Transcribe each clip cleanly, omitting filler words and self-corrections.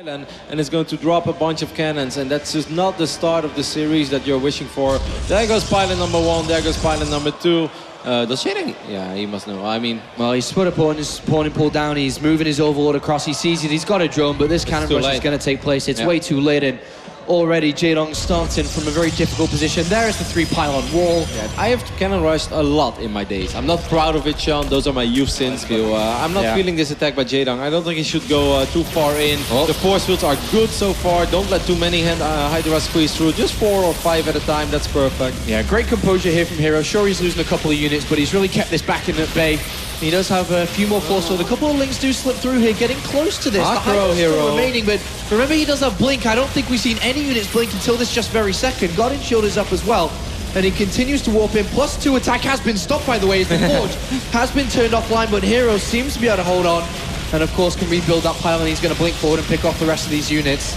and is going to drop a bunch of cannons, and that's just not the start of the series that you're wishing for. There goes pilot number 1, there goes pilot number 2. Does Jaedong? Yeah, he must know. I mean... Well, he's split a pawn, his pawn and pulled down, he's moving his overlord across, he sees it, he's got a drone, but this cannon rush is going to take place. It's way too late, and already Jaedong starting from a very difficult position. There is the 3 pylon wall. Yeah, I have cannon rushed a lot in my days. I'm not proud of it, Sean. Those are my youth sins. I'm not feeling this attack by Jaedong. I don't think he should go too far in. The force fields are good so far. Don't let too many Hydra squeeze through. Just 4 or 5 at a time. That's perfect. Yeah, great composure here from herO. Sure, he's losing a couple of units, but he's really kept this back in at bay. He does have a few more force field. A couple of links do slip through here, getting close to this. Macro herO remaining, but remember he does have blink. I don't think we've seen any units blink until this just very second. Guardian Shield is up as well, and he continues to warp in. +2 attack has been stopped, by the way, as the Forge has been turned offline, but herO seems to be able to hold on, and of course can rebuild that pile, and he's going to blink forward and pick off the rest of these units.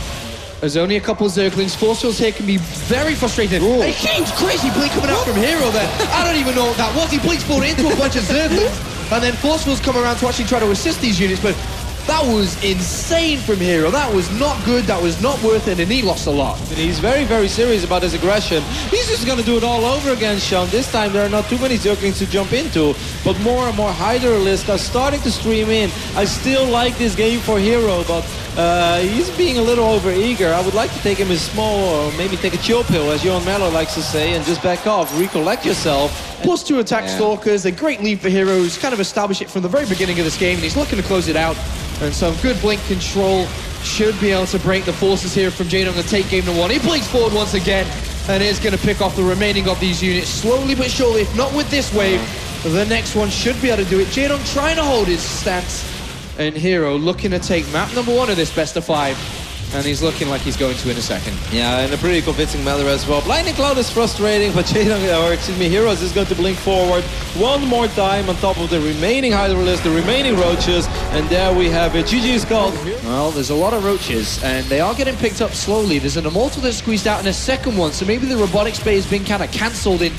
There's only a couple of Zerglings. Force fields here can be very frustrating. Ooh. A huge, crazy blink coming out from herO there. I don't even know what that was. He blinks forward into a bunch of Zerglings. And then force fields come around to actually try to assist these units, but that was insane from herO. That was not good, that was not worth it, and he lost a lot. He's very, very serious about his aggression. He's just going to do it all over again, Sean. This time there are not too many Zerglings to jump into, but more and more Hydra lists are starting to stream in. I still like this game for herO, but he's being a little over-eager. I would like to take him as small, or maybe take a chill pill, as Johan Mello likes to say, and just back off, recollect yourself. +2 attack Stalkers, a great lead for herO. He's kind of established it from the very beginning of this game, and he's looking to close it out. And some good blink control should be able to break the forces here from Jaedong and take game number 1. He blinks forward once again, and is going to pick off the remaining of these units slowly but surely. If not with this wave, the next one should be able to do it. Jaedong trying to hold his stance, and herO looking to take map number 1 of this best of 5. And he's looking like he's going to in a second. Yeah, in a pretty convincing manner as well. Blinding Cloud is frustrating, but Jaedong, or excuse me, herO is going to blink forward one more time on top of the remaining Hydra list, the remaining roaches, and there we have it. GG's called. Well, there's a lot of roaches, and they are getting picked up slowly. There's an immortal that's squeezed out in a second one, so maybe the robotics bay has been kind of cancelled in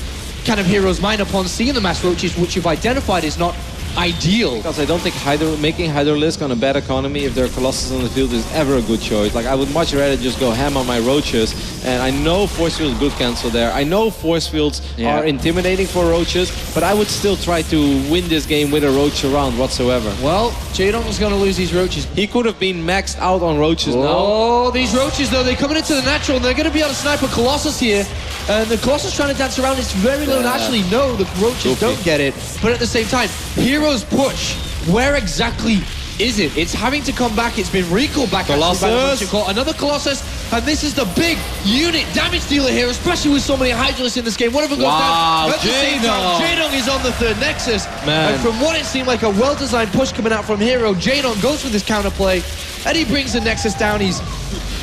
kind of herO's mind upon seeing the mass roaches, which you've identified is not ideal. Because I don't think making Hydra Lisk on a bad economy, if there are Colossus on the field, is ever a good choice. Like, I would much rather just go ham on my roaches, and I know force fields good cancel there. I know force fields are intimidating for roaches, but I would still try to win this game with a roach around whatsoever. Well, Jaedong is going to lose these roaches. He could have been maxed out on roaches now. Oh, these roaches though, they're coming into the natural, and they're going to be able to snipe a Colossus here. And the Colossus trying to dance around, it's very low naturally. No, the roaches don't get it. But at the same time, herO's push, where exactly is it? It's having to come back. It's been recalled back. Colossus. Another Colossus, and this is the big unit damage dealer here, especially with so many Hydralists in this game. One of them goes down. At the same time, Jaedong is on the 3rd Nexus. Man. And from what it seemed like a well-designed push coming out from herO, Jaedong goes for this counterplay, and he brings the Nexus down. He's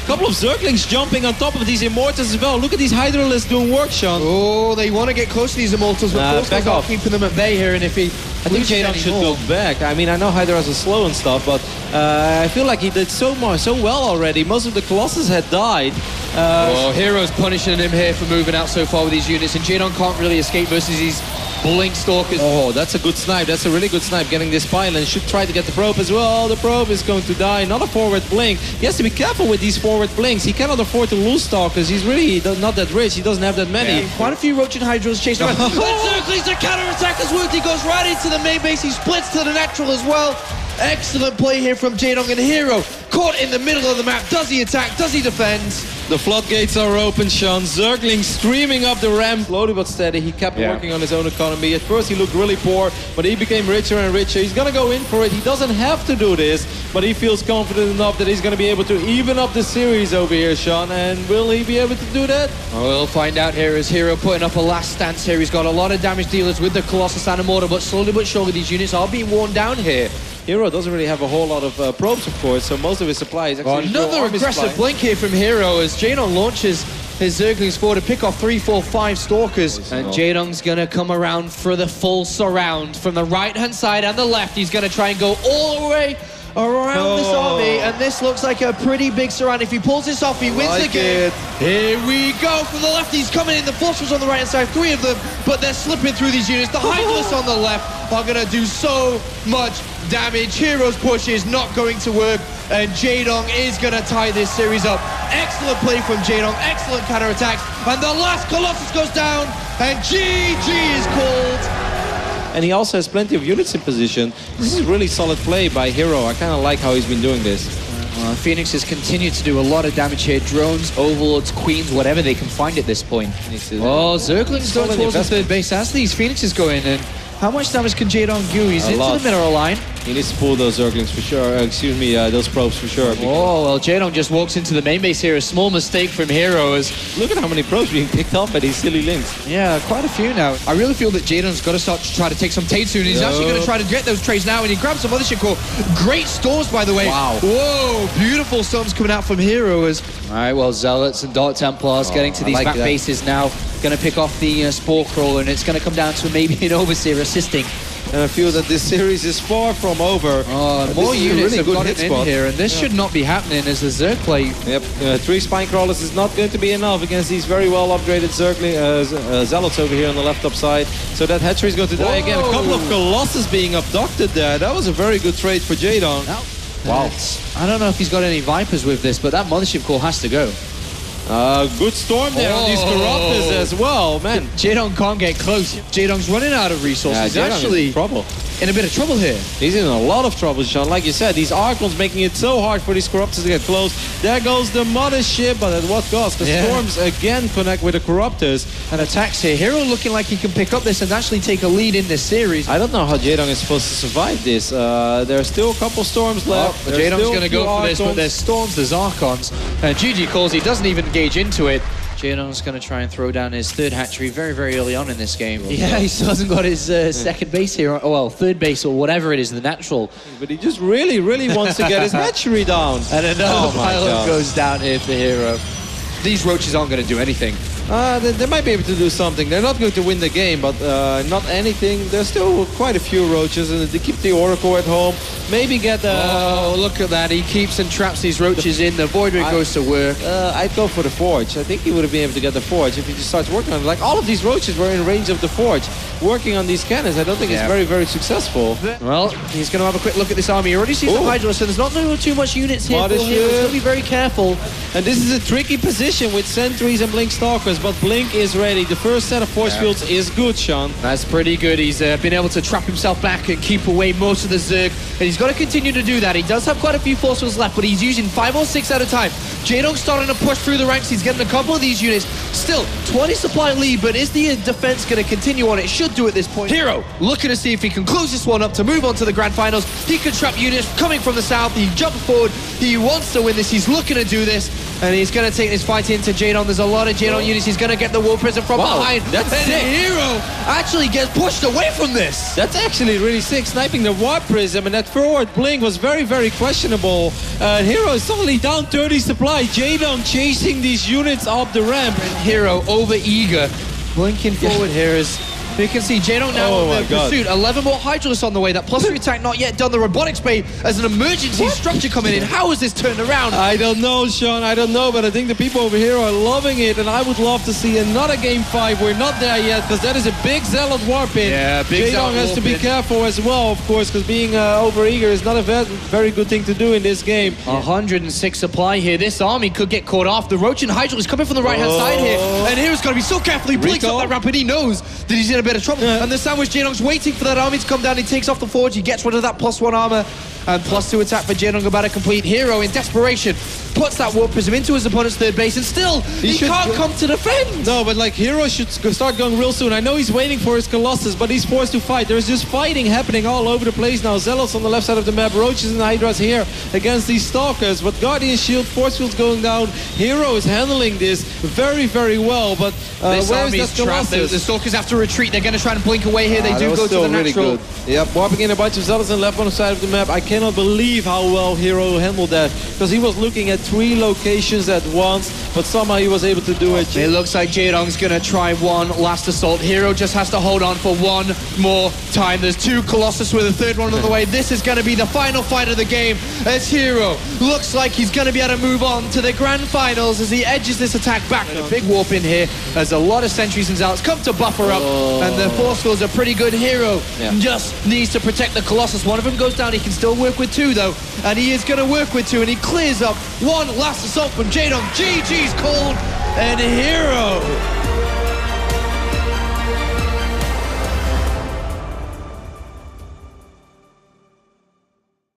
couple of Zerglings jumping on top of these Immortals as well. Look at these Hydra lists doing work, Sean. Oh, they want to get close to these Immortals, but back off, keeping them at bay here. And if he, I think Jaedong should go back. I mean, I know Hydras are slow and stuff, but I feel like he did so well already. Most of the Colossus had died. herO's punishing him here for moving out so far with these units, and Jaedong can't really escape versus these Blink Stalkers. Oh, that's a good snipe. That's a really good snipe. Getting this pylon. Should try to get the probe as well. The probe is going to die. Not a forward blink. He has to be careful with these forward blinks. He cannot afford to lose Stalkers. He's really not that rich. He doesn't have that many. Yeah, quite a few Roach and Hydras chasing around. Zerglings, the counter-attack is worked. He goes right into the main base. He splits to the natural as well. Excellent play here from Jaedong, and herO caught in the middle of the map. Does he attack? Does he defend? The floodgates are open, Sean. Zergling streaming up the ramp. Slowly but steady, he kept working on his own economy. At first he looked really poor, but he became richer and richer. He's gonna go in for it. He doesn't have to do this, but he feels confident enough that he's gonna be able to even up the series over here, Sean. And will he be able to do that? Well, we'll find out here as herO putting up a last stance here. He's got a lot of damage dealers with the Colossus and Immortal, but slowly but surely these units are being worn down here. herO doesn't really have a whole lot of probes, of course, so most of his supply is actually another aggressive blink here from herO as Jaedong launches his Zerglings forward to pick off 3, 4, 5 Stalkers. And Jaedong's gonna come around for the full surround from the right-hand side and the left. He's gonna try and go all the way around this army, and this looks like a pretty big surround. If he pulls this off, he wins the game. Here we go from the left. He's coming in. The forces on the right-hand side, 3 of them, but they're slipping through these units. The Hydralists on the left are gonna do so much damage. herO's push is not going to work. and Jaedong is going to tie this series up. Excellent play from Jaedong, excellent counter-attacks, and the last Colossus goes down, and GG is called. And he also has plenty of units in position. This is really solid play by herO. I kind of like how he's been doing this. Phoenix has continued to do a lot of damage here. Drones, overlords, queens, whatever they can find at this point. Oh, Zergling's going towards the third base as these Phoenixes go in. And how much damage can Jaedong do? He's into the mineral line. He needs to pull those Zerglings for sure. Those probes for sure. Oh, well, Jaedong just walks into the main base here. A small mistake from herO. Look at how many probes being picked up by these silly links. Yeah, quite a few now. I really feel that Jaedong's got to start to try to take some trades soon. He's actually going to try to get those trades now, and he grabs some Mothership Core. Great stores, by the way. Wow. Whoa, beautiful storms coming out from herO. All right, well, Zealots and Dark Templars getting to these back bases now. Going to pick off the Spore Crawler, and it's going to come down to maybe an Overseer assisting. And I feel that this series is far from over. Oh, more units have gotten in here, and this should not be happening as the Zerg play. Yep, 3 Spine Crawlers is not going to be enough against these very well upgraded Zealots over here on the left top side. So that hatchery is going to die again. A couple of Colossus being abducted there. That was a very good trade for Jaedong. Wow. I don't know if he's got any Vipers with this, but that Mothership Core has to go. Good storm there on these Corruptors as well, man. Jaedong can't get close. Jaedong's running out of resources. He's actually in a bit of trouble here. He's in a lot of trouble, Sean. Like you said, these Archons making it so hard for these Corruptors to get close. There goes the Mothership, but at what cost? The Storms again connect with the Corruptors. And attacks here. herO looking like he can pick up this and actually take a lead in this series. I don't know how Jaedong is supposed to survive this. There are still a couple Storms left. Jaedong's going to go for this, but there's Storms, there's Archons. And GG calls, he doesn't even engage into it. Jaedong's going to try and throw down his third hatchery very, very early on in this game. Yeah, he still hasn't got his second base here, or well, third base or whatever it is, the natural. But he just really, really wants to get his hatchery down. And another pylon goes down here for herO. These roaches aren't going to do anything. They might be able to do something. They're not going to win the game, but not anything. There's still quite a few roaches, and they keep the Oracle at home. Maybe get oh, look at that. He keeps and traps these roaches in. The Void Ring goes to work. I'd go for the Forge. I think he would have been able to get the Forge if he just starts working on it. Like, all of these roaches were in range of the Forge. Working on these cannons, I don't think it's very, very successful. Well, he's going to have a quick look at this army. He already sees the Hydra, so there's not too much units here for him. He's going to be very careful. And this is a tricky position with Sentries and Blink Stalkers, but Blink is ready. The first set of Force Fields is good, Sean. That's pretty good. He's been able to trap himself back and keep away most of the Zerg, and he's got to continue to do that. He does have quite a few Force Fields left, but he's using 5 or 6 at a time. Jaedong's starting to push through the ranks. He's getting a couple of these units. Still, 20 supply lead, but is the defense going to continue on? It should do at this point. herO looking to see if he can close this one up to move on to the grand finals. He can trap units coming from the south. He jumps forward. He wants to win this. He's looking to do this, and he's going to take this fight into Jaedong. There's a lot of Jaedong units. He's going to get the War Prison from behind. That's sick. herO actually gets pushed away from this. That's actually really sick. Sniping the War Prism, and that forward blink was very, very questionable. herO is suddenly down 30 supply. Jaedong chasing these units up the ramp. And herO over eager, blinking forward here as you can see Jaedong now on the pursuit. 11 more Hydralisks on the way. That +3 attack not yet done. The Robotics Bay as an emergency structure coming in. How is this turned around? I don't know, Sean. I don't know, but I think the people over here are loving it, and I would love to see another Game 5. We're not there yet, because that is a big Zealot warp in. Yeah, big Jaedong has to be careful as well, of course, because being over-eager is not a very good thing to do in this game. 106 supply here. This army could get caught off. The Roach and Hydra is coming from the right-hand side here, and hero's got to be so careful. He blinks up that ramp, and he knows that he's in a bit of trouble. And the sandwich, Jaedong's waiting for that army to come down. He takes off the Forge. He gets rid of that +1 armor. And +2 attack for Jaedong about to complete. herO in desperation puts that Warp Prism into his opponent's third base, and still he can't come to defend. No, but like herO should start going real soon. I know he's waiting for his Colossus, but he's forced to fight. There's just fighting happening all over the place now. Zealots on the left side of the map, Roaches and Hydras here against these Stalkers, but Guardian Shield, Force Field's going down. herO is handling this very, very well, but this where is army's that trapped. Colossus? The Stalkers have to retreat. They're going to try and blink away here. They do go to the natural. Really good. Yep, warping in a bunch of Zealots on the left side of the map. I cannot believe how well herO handled that, because he was looking at 3 locations at once, but somehow he was able to do it. It looks like Jaedong's going to try one last assault. herO just has to hold on for one more time. There's 2 Colossus with a third one on the way. This is going to be the final fight of the game, as herO looks like he's going to be able to move on to the grand finals as he edges this attack back. And a big warp in here as a lot of sentries and zealots come to buffer up, and the force fields are pretty good. herO just needs to protect the Colossus. One of them goes down. He can still work work with two, though. And he is going to work with two, and he clears up one last assault from Jaedong. GG's called, and herO